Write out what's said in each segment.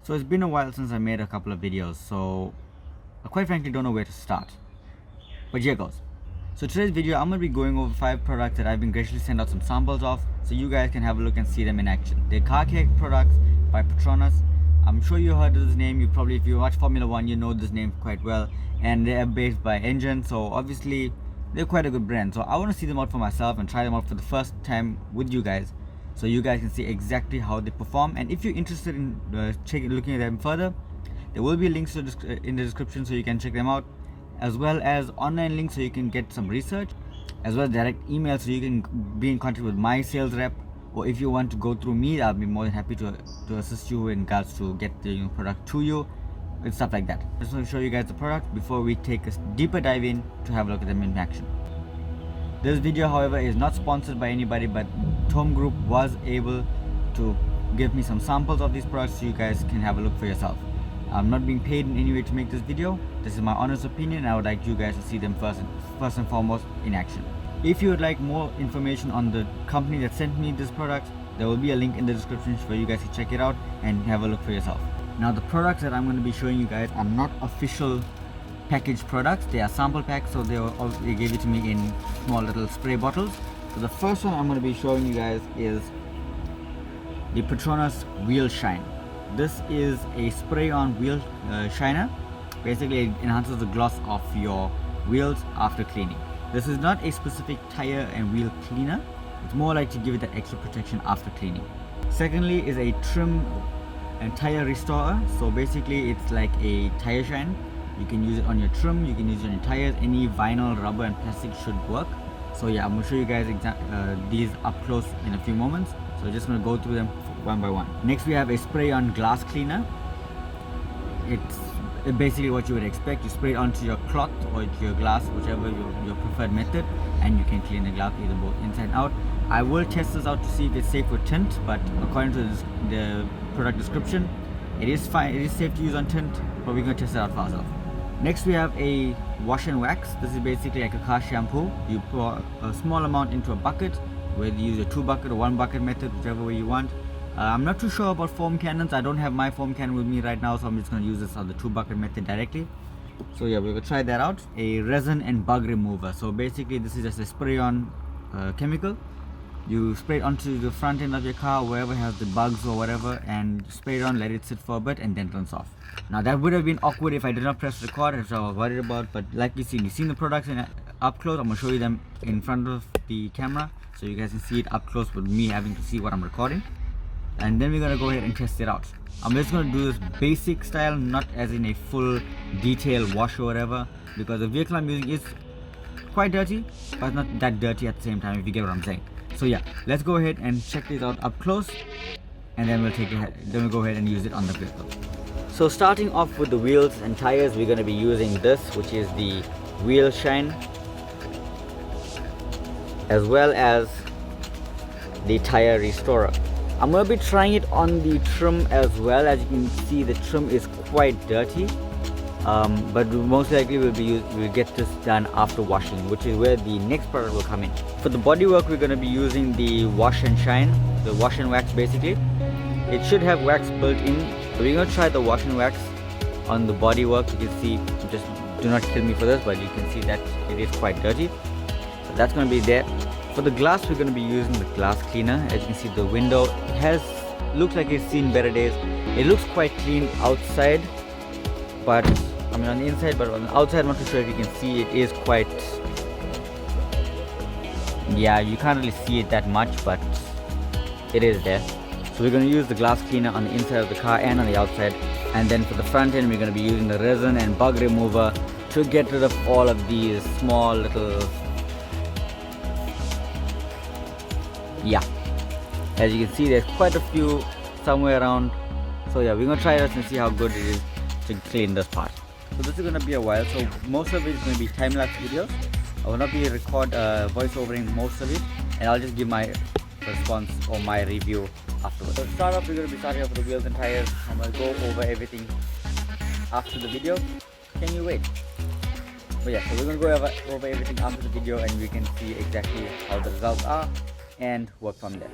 So it's been a while since I made a couple of videos, so I quite frankly don't know where to start. But here goes. So today's video, I'm going to be going over 5 products that I've been graciously sent out some samples of, so you guys can have a look and see them in action. They're car care products by Petronas. I'm sure you heard of this name. You probably, if you watch Formula 1, you know this name quite well. And they're based by Engine, so obviously they're quite a good brand. So I want to see them out for myself and try them out for the first time with you guys, so you guys can see exactly how they perform. And if you're interested in looking at them further, there will be links in the description so you can check them out, as well as online links so you can get some research, as well as direct email so you can be in contact with my sales rep, or if you want to go through me, I'll be more than happy to assist you in regards to get the product to you and stuff like that. I just want to show you guys the product before we take a deeper dive in to have a look at them in action. This video, however, is not sponsored by anybody, but Tom Group was able to give me some samples of these products so you guys can have a look for yourself. I'm not being paid in any way to make this video. This is my honest opinion, and I would like you guys to see them first and foremost in action. If you would like more information on the company that sent me this product, there will be a link in the description for you guys to check it out and have a look for yourself. Now, the products that I'm going to be showing you guys are not official packaged products. They are sample packs, so they gave it to me in small little spray bottles. So the first one I'm going to be showing you guys is the Petronas Wheel Shine. This is a spray-on wheel shiner. Basically, it enhances the gloss of your wheels after cleaning. This is not a specific tire and wheel cleaner. It's more like to give it that extra protection after cleaning. Secondly is a trim and Tyre Restorer. So basically, it's like a tire shine. You can use it on your trim, you can use it on your tires. Any vinyl, rubber and plastic should work. So yeah, I'm going to show you guys these up close in a few moments. So just going to go through them one by one. Next, we have a spray on glass cleaner. It's basically what you would expect. You spray it onto your cloth or your glass, whichever your preferred method, and you can clean the glass either both inside and out. I will test this out to see if it's safe for tint, but according to the product description, it is fine. It is safe to use on tint, but we're going to test it out for ourselves. Next, we have a wash and wax. This is basically like a car shampoo. You pour a small amount into a bucket, whether you use a 2-bucket or 1-bucket method, whichever way you want. I'm not too sure about foam cannons. I don't have my foam cannon with me right now, so I'm just going to use this on the 2-bucket method directly. So yeah, we're going to try that out. A resin and bug remover. So basically, this is just a spray-on chemical. You spray it onto the front end of your car, wherever has the bugs or whatever, and spray it on, let it sit for a bit, and then rinse off. Now, that would have been awkward if I did not press record, as I was worried about, but like you've seen the products up close. I'm going to show you them in front of the camera, so you guys can see it up close with me having to see what I'm recording. And then we're going to go ahead and test it out. I'm just going to do this basic style, not as in a full detailed wash or whatever, because the vehicle I'm using is quite dirty, but not that dirty at the same time, if you get what I'm saying. So yeah, let's go ahead and check this out up close, and then we'll go ahead and use it on the vehicle. So starting off with the wheels and tires, we're going to be using this, which is the Wheel Shine, as well as the Tyre Restorer. I'm going to be trying it on the trim as well. As you can see, the trim is quite dirty, but most likely we'll get this done after washing, which is where the next product will come in. For the bodywork, we're going to be using the wash and shine, the wash and wax basically. It should have wax built in, so we're going to try the wash and wax on the bodywork. You can see, just do not kill me for this, but you can see that it is quite dirty. So that's going to be there. For the glass, we're going to be using the glass cleaner. As you can see, the window looks like it's seen better days. It looks quite clean outside, but I mean on the inside, but on the outside, I'm not too sure if you can see. It is quite, yeah, you can't really see it that much, but it is there. So we're going to use the glass cleaner on the inside of the car and on the outside. And then for the front end, we're going to be using the resin and bug remover to get rid of all of these small little, yeah, as you can see, there's quite a few somewhere around. So yeah, we're going to try it and see how good it is to clean this part. So this is going to be a while, so most of it is going to be time-lapse videos. I will not be voiceovering most of it, and I'll just give my response or my review afterwards. So to start off, we're going to be starting off with the wheels and tires. I'm going to go over everything after the video. Can you wait? But yeah, so we're going to go over everything after the video, and we can see exactly how the results are and work from there.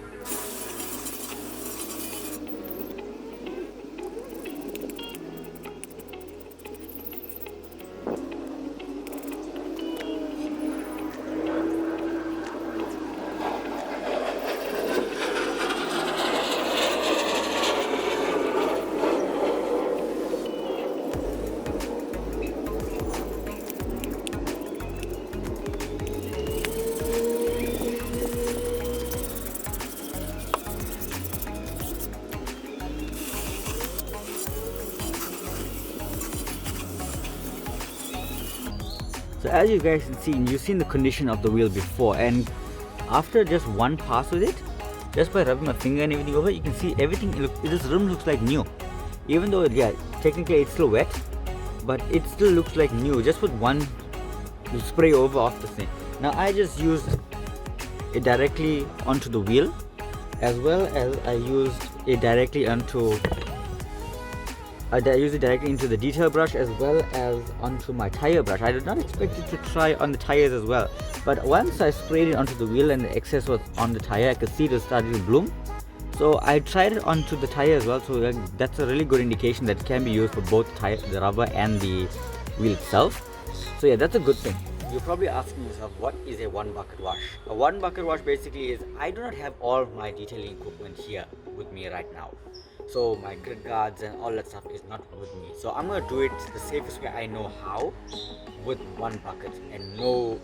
So as you guys can see, you've seen the condition of the wheel before, and after just one pass with it, just by rubbing my finger and everything over, you can see everything, this rim looks like new. Even though, yeah, technically it's still wet, but it still looks like new just with one spray over of the thing. Now I just used it directly onto the wheel, as well as I used it directly onto into the detail brush, as well as onto my tire brush. I did not expect it to try on the tires as well, but once I sprayed it onto the wheel and the excess was on the tire, I could see it was starting to bloom. So I tried it onto the tire as well, so that's a really good indication that it can be used for both the rubber and the wheel itself. So yeah, that's a good thing. You're probably asking yourself, what is a one bucket wash? A one bucket wash basically is, I do not have all my detailing equipment here with me right now. So my grid guards and all that stuff is not with me. So I'm going to do it the safest way I know how, with one bucket and no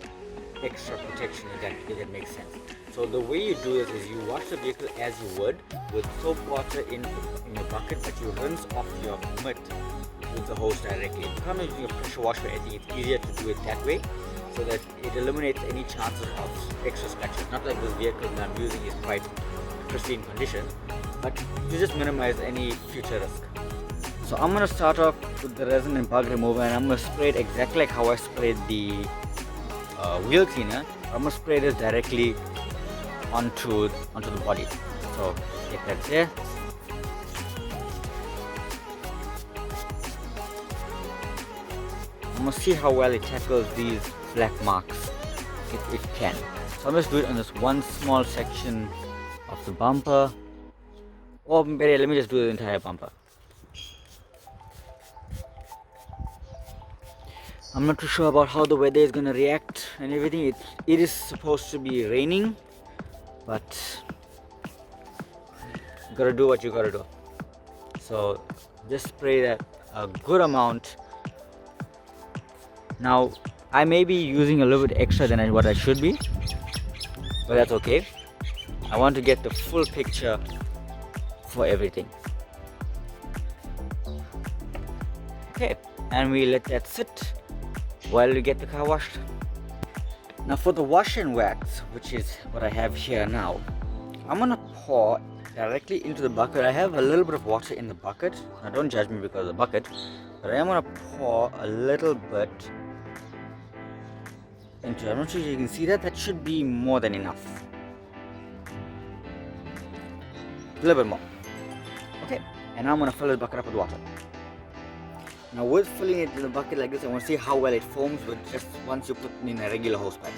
extra protection, if that makes sense. So the way you do this is you wash the vehicle as you would, with soap water in your bucket, but you rinse off your mitt with the hose directly. If you're using a pressure washer, I think it's easier to do it that way, so that it eliminates any chances of extra scratches. Not like this vehicle that I'm using is quite pristine condition, but to just minimize any future risk. So I'm going to start off with the resin bug remover, and I'm going to spray it exactly like how I sprayed the wheel cleaner. I'm going to spray this directly onto the body. So get that there. I'm going to see how well it tackles these black marks, if it can. So I'm just do it on this one small section of the bumper, or better, let me just do the entire bumper. I'm not too sure about how the weather is going to react and everything. It is supposed to be raining, but you gotta do what you gotta do. So just spray that a good amount. Now I may be using a little bit extra than what I should be, but that's okay. I want to get the full picture for everything. Okay, and we let that sit while we get the car washed. Now for the wash and wax, which is what I have here now, I'm gonna pour directly into the bucket. I have a little bit of water in the bucket. Now don't judge me because of the bucket, but I am gonna pour a little bit into it. I'm not sure if you can see that. That should be more than enough. A little bit more. Okay, and now I'm gonna fill this bucket up with water. Now with filling it in the bucket like this, I want to see how well it foams with just once you put it in a regular hose pipe.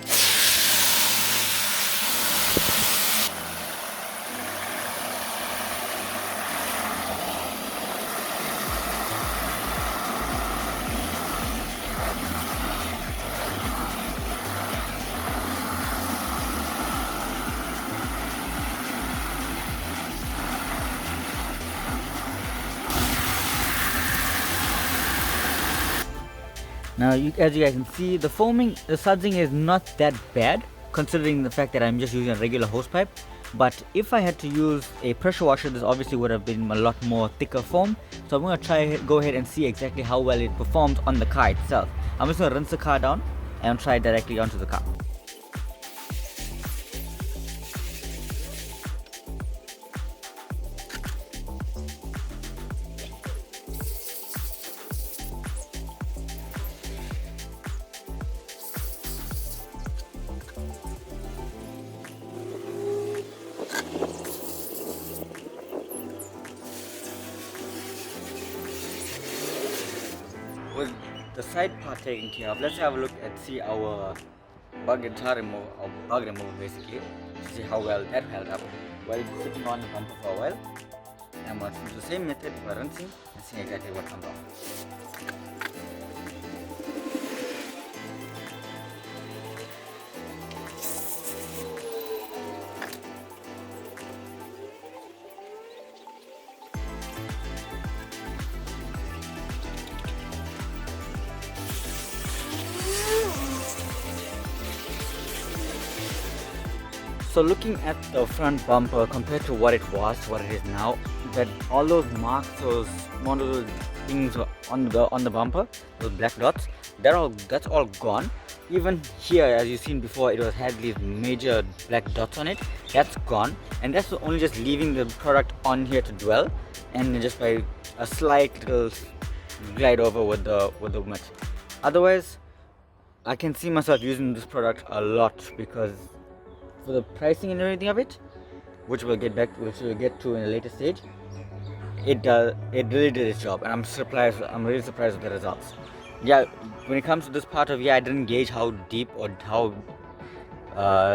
Now, as you guys can see, the foaming, the sudsing is not that bad, considering the fact that I'm just using a regular hose pipe. But if I had to use a pressure washer, this obviously would have been a lot more thicker foam. So I'm going to go ahead and see exactly how well it performs on the car itself. I'm just going to rinse the car down and try it directly onto the car. With the side part taken care of, let's have a look and see our bug remover basically, to see how well that held up while it's sitting on the bumper for a while. And I'm going to use the same method for rinsing and see exactly what comes off. So looking at the front bumper compared to what it was to what it is now, that all those marks, those small little things on the bumper, those black dots, that's all gone. Even here, as you've seen before, it had these major black dots on it. That's gone, and that's only just leaving the product on here to dwell, and just by a slight little glide over with the mix. Otherwise, I can see myself using this product a lot, because for the pricing and everything of it, which we'll get to in a later stage, it really did its job, and I'm really surprised with the results. Yeah, when it comes to this part of, I didn't gauge how deep or how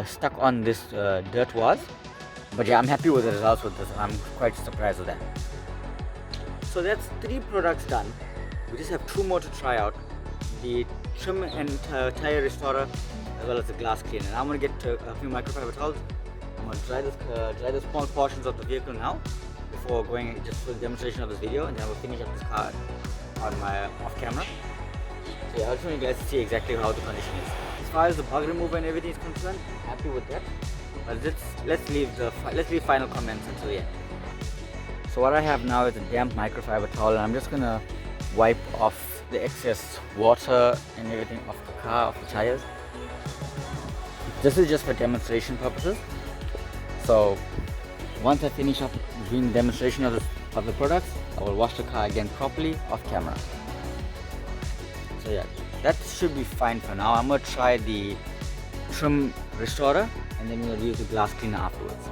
stuck on this dirt was, but yeah, I'm happy with the results with this, and I'm quite surprised with that. So that's 3 products done. We just have 2 more to try out: the trim and Tyre Restorer, as well as the glass cleaner. Now I'm going to get a few microfiber towels. I'm going to dry the small portions of the vehicle now, before going just for the demonstration of this video, and then I will finish up this car on my off camera. So yeah, I just want you guys to see exactly how the condition is. As far as the bug remover and everything is concerned, happy with that. But let's leave final comments until the end. So what I have now is a damp microfiber towel, and I'm just gonna wipe off the excess water and everything off the car, off the tires. This is just for demonstration purposes. So once I finish up doing the demonstration of the products, I will wash the car again properly off camera. So yeah, that should be fine for now. I'm going to try the trim restorer, and then we'll use the glass cleaner afterwards.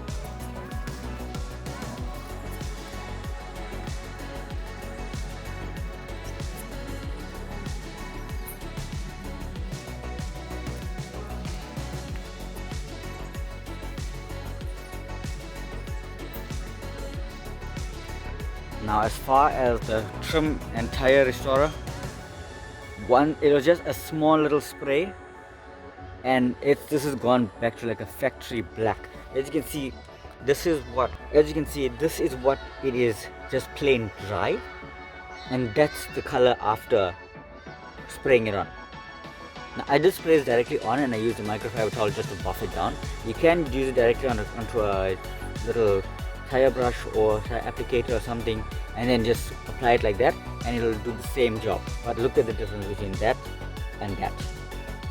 Now, as far as the trim and Tyre Restorer, it was just a small little spray, and this has gone back to like a factory black. As you can see, this is what it is, just plain dry, and that's the color after spraying it on. Now, I just spray this directly on, and I use the microfiber towel just to buff it down. You can use it directly onto a little tire brush or tire applicator or something, and then just apply it like that, and it'll do the same job. But look at the difference between that and that.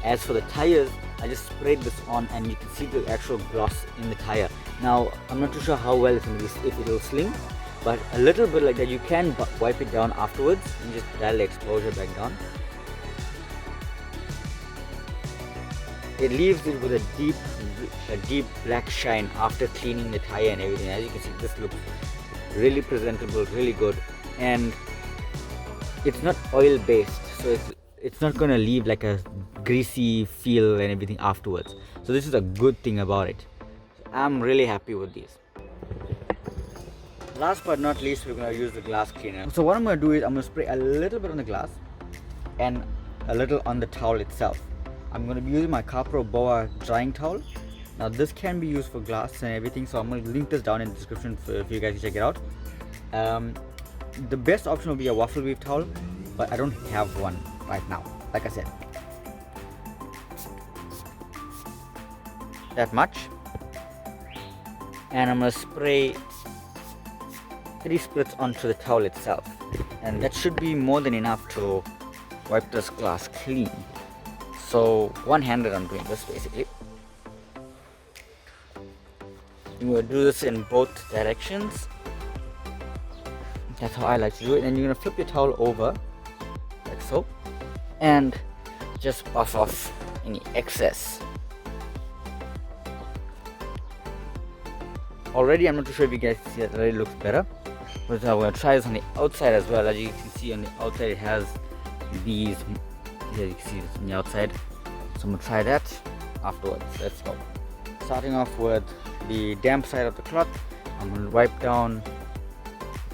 As for the tires, I just sprayed this on, and you can see the actual gloss in the tire. Now, I'm not too sure how well it's going to be, if it'll sling, but a little bit like that. You can wipe it down afterwards and just dial the exposure back down. It leaves it with a deep black shine after cleaning the tire and everything. As you can see, this looks really presentable, really good, and it's not oil based, so it's not gonna leave like a greasy feel and everything afterwards. So this is a good thing about it. So I'm really happy with these. Last but not least, we're gonna use the glass cleaner. So what I'm gonna do is I'm gonna spray a little bit on the glass and a little on the towel itself. I'm going to be using my Capro Boa drying towel. Now this can be used for glass and everything, so I'm going to link this down in the description for you guys to check it out. The best option will be a waffle weave towel, but I don't have one right now, like I said. That much. And I'm going to spray 3 splits onto the towel itself, and that should be more than enough to wipe this glass clean. So one-handed I'm doing this basically. You will do this in both directions. That's how I like to do it. And you're gonna flip your towel over like so, and just buff off any excess. Already, I'm not too sure if you guys see that, it already looks better. But I'm gonna try this on the outside as well. As you can see on the outside, it has these. Here you can see this on the outside. So I'm gonna try that afterwards. Let's go. Starting off with the damp side of the cloth, I'm gonna wipe down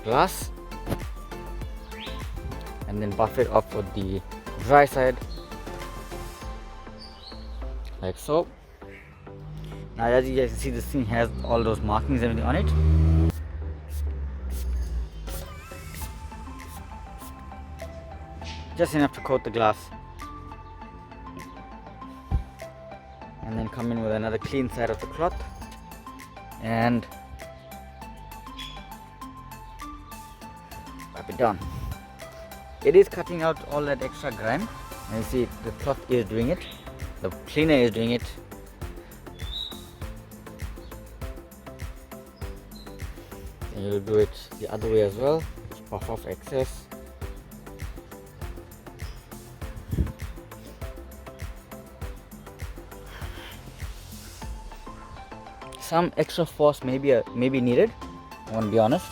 glass and then buff it off with the dry side, like so. Now, as you guys can see, this thing has all those markings and everything on it. Just enough to coat the glass. And then come in with another clean side of the cloth and wipe it down. It is cutting out all that extra grime, and you see the cloth is doing it, the cleaner is doing it. And you'll do it the other way as well, just buff off excess. Some extra force may be needed, I want to be honest,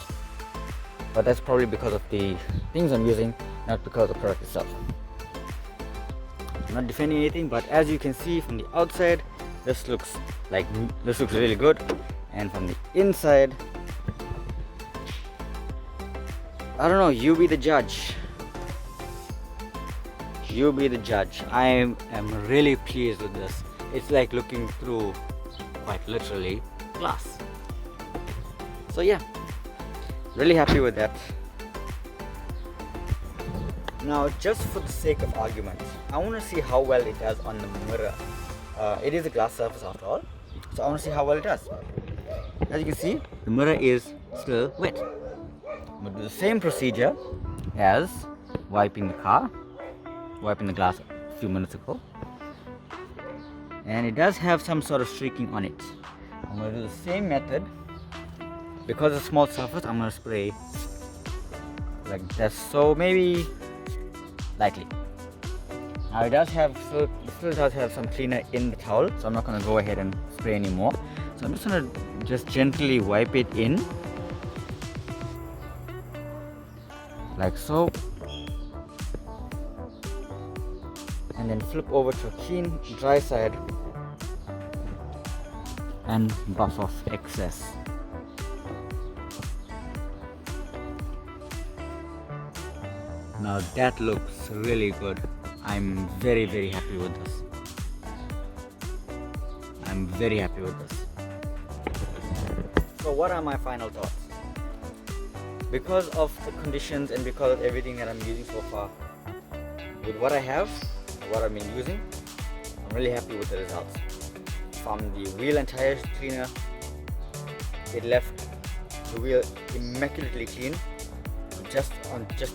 but that's probably because of the things I'm using, not because of the product itself. I'm not defending anything, but as you can see from the outside, this looks really good, and from the inside, I don't know, you be the judge. You be the judge. I am really pleased with this. It's like looking through, quite literally, glass. So yeah, really happy with that. Now, just for the sake of argument, I want to see how well it does on the mirror. It is a glass surface after all, so I want to see how well it does. As you can see, the mirror is still wet. I'm going to do the same procedure as wiping the glass a few minutes ago. And it does have some sort of streaking on it. I'm going to do the same method. Because it's a small surface, I'm going to spray like this, so maybe lightly. Now it still does have some cleaner in the towel, so I'm not going to go ahead and spray anymore. So I'm just going to gently wipe it in, like so, and then flip over to a clean dry side and buff off excess. Now that looks really good. I'm very happy with this. I'm very happy with this. So what are my final thoughts? Because of the conditions and because of everything that I'm using so far, with what I have, what I've been using, I'm really happy with the results. From the wheel and tire cleaner, it left the wheel immaculately clean, just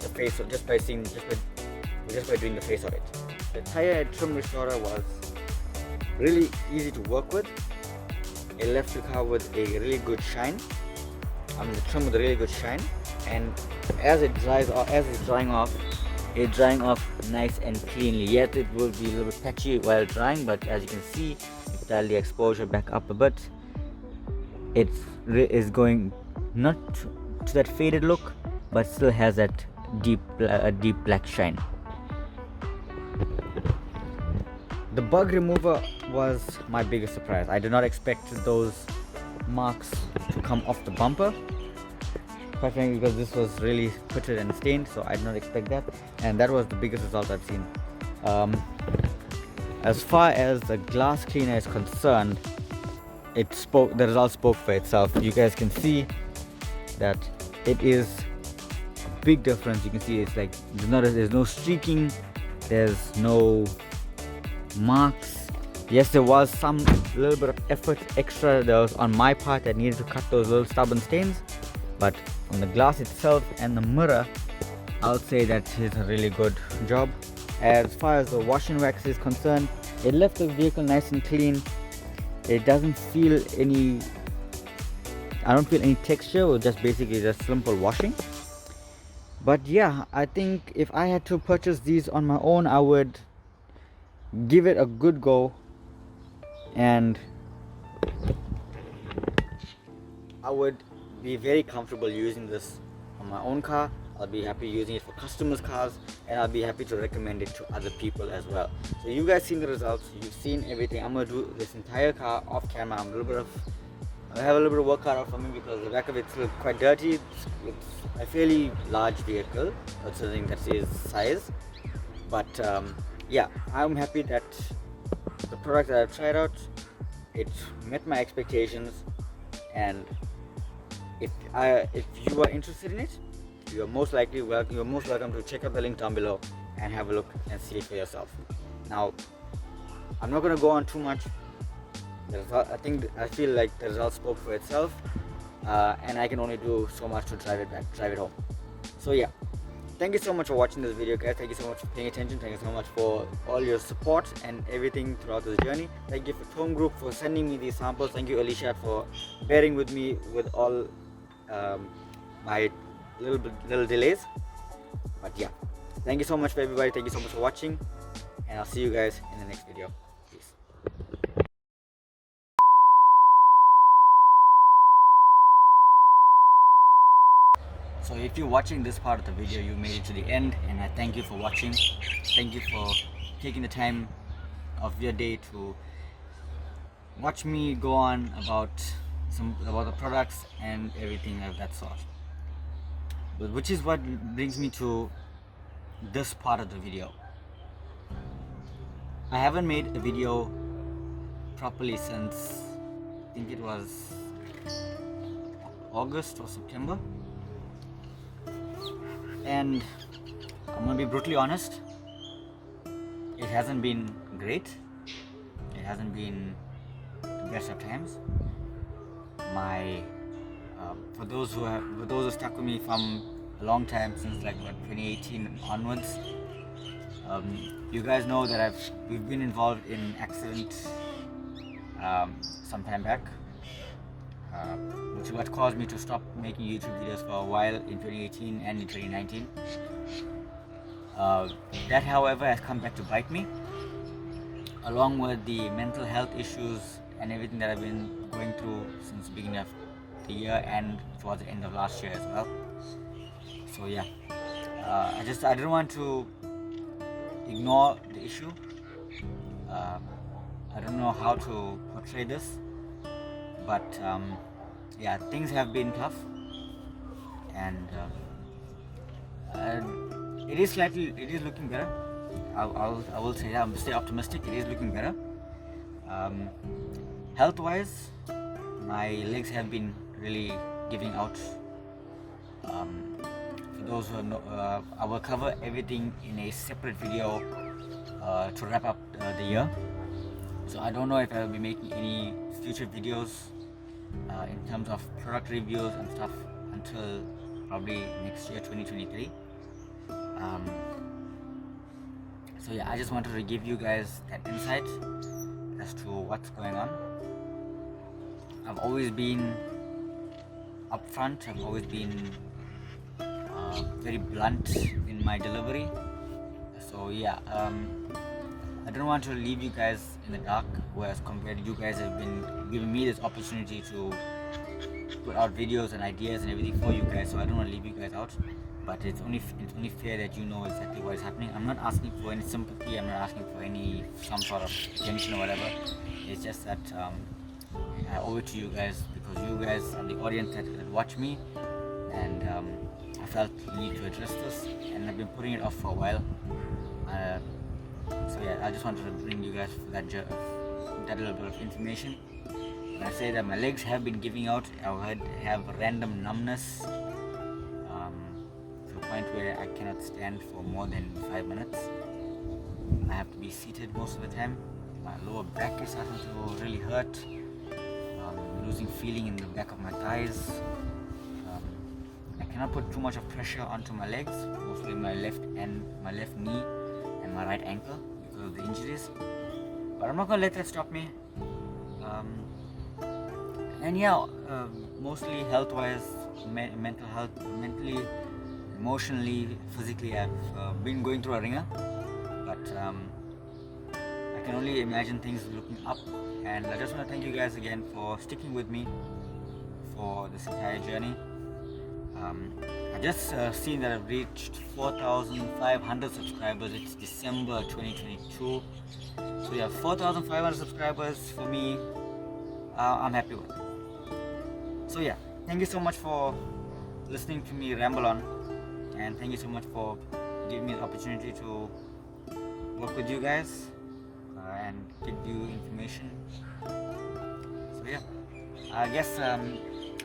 the face, so just by doing the face of it. The Tyre Trim Restorer was really easy to work with. It left the car with a really good shine. The trim with a really good shine, and as it's drying off, it's drying off nice and cleanly. Yet it will be a little bit patchy while drying, but as you can see, if you dial the exposure back up a bit, it is going not to that faded look, but still has that deep black shine. The bug remover was my biggest surprise. I did not expect those marks to come off the bumper, quite frankly, because this was really pitted and stained, so I did not expect that, and that was the biggest result I've seen. As far as the glass cleaner is concerned, the result spoke for itself. You guys can see that it is a big difference. You can see it's like there's no streaking, there's no marks. Yes, there was some little bit of effort extra that was on my part that needed to cut those little stubborn stains, but on the glass itself and the mirror, I'll say that it's a really good job. As far as the wash and wax is concerned, it left the vehicle nice and clean. It doesn't feel I don't feel any texture, or just basically just simple washing. But yeah, I think if I had to purchase these on my own, I would give it a good go, and I would be very comfortable using this on my own car. I'll be happy using it for customers' cars, and I'll be happy to recommend it to other people as well. So you guys seen the results, you've seen everything. I'm gonna do this entire car off camera. I have a little bit of work cut out for me because the back of it's quite dirty. It's a fairly large vehicle considering that's its size, but yeah, I'm happy that the product that I've tried out, it met my expectations, and if you are interested in it, you're most welcome to check out the link down below and have a look and see it for yourself. Now, I'm not going to go on too much the result, I feel like the result spoke for itself, and I can only do so much to drive it home. So yeah, thank you so much for watching this video, guys. Thank you so much for paying attention. Thank you so much for all your support and everything throughout this journey. Thank you for Tone Group for sending me these samples. Thank you, Alicia, for bearing with me with all my little delays. But yeah, thank you so much for everybody. Thank you so much for watching, and I'll see you guys in the next video. Peace. So if you're watching this part of the video, you made it to the end, and I thank you for watching. Thank you for taking the time of your day to watch me go on about the products and everything of that sort. But which is what brings me to this part of the video. I haven't made a video properly since I think it was August or September, and I'm gonna be brutally honest, it hasn't been great. It hasn't been the best of times. For those who stuck with me from a long time, since like 2018 onwards, you guys know that we've been involved in an accident some time back, which is what caused me to stop making YouTube videos for a while in 2018 and in 2019. That, however, has come back to bite me, along with the mental health issues and everything that I've been going through since the beginning of the year and towards the end of last year as well. So yeah, I didn't want to ignore the issue. I don't know how to portray this, but yeah, things have been tough, and it is looking better. I will say that. I'm stay optimistic. It is looking better. Health wise, my legs have been really giving out. For those who know, I will cover everything in a separate video to wrap up the year. So I don't know if I will be making any future videos in terms of product reviews and stuff until probably next year, 2023. So yeah, I just wanted to give you guys that insight as to what's going on. I've always been upfront. I've always been very blunt in my delivery. So yeah, I don't want to leave you guys in the dark, whereas compared to you guys have been giving me this opportunity to put out videos and ideas and everything for you guys. So I don't want to leave you guys out, but it's only fair that you know exactly what is happening. I'm not asking for any sympathy. I'm not asking for some sort of attention or whatever. It's just that I owe it to you guys, because you guys are the audience that watch me, and I felt the need to address this, and I've been putting it off for a while. So yeah, I just wanted to bring you guys that little bit of information. When I say that my legs have been giving out, I have random numbness to a point where I cannot stand for more than 5 minutes. I have to be seated most of the time. My lower back is starting to really hurt. Losing feeling in the back of my thighs. I cannot put too much of pressure onto my legs, mostly my left knee and my right ankle because of the injuries. But I'm not gonna let that stop me. And yeah, mostly health-wise, mental health, mentally, emotionally, physically, I've been going through a ringer. But I can only imagine things looking up. And I just want to thank you guys again for sticking with me for this entire journey. I just seen that I've reached 4,500 subscribers. It's December 2022. So yeah, 4,500 subscribers for me, I'm happy with. So yeah, thank you so much for listening to me ramble on, and thank you so much for giving me the opportunity to work with you guys and give you information. So yeah, I guess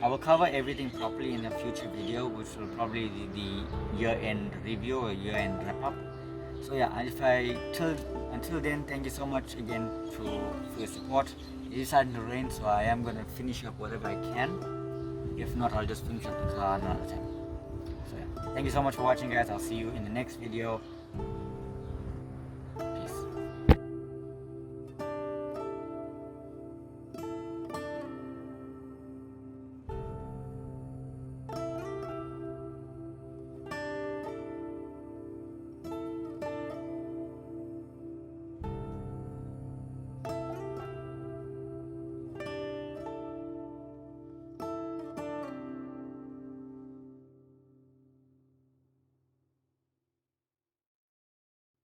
I will cover everything properly in a future video, which will probably be the year-end review or year-end wrap-up. So yeah, if I till until then, thank you so much again for your support. It is starting to rain, so I am gonna finish up whatever I can. If not, I'll just finish up the car another time. So yeah, thank you so much for watching, guys. I'll see you in the next video.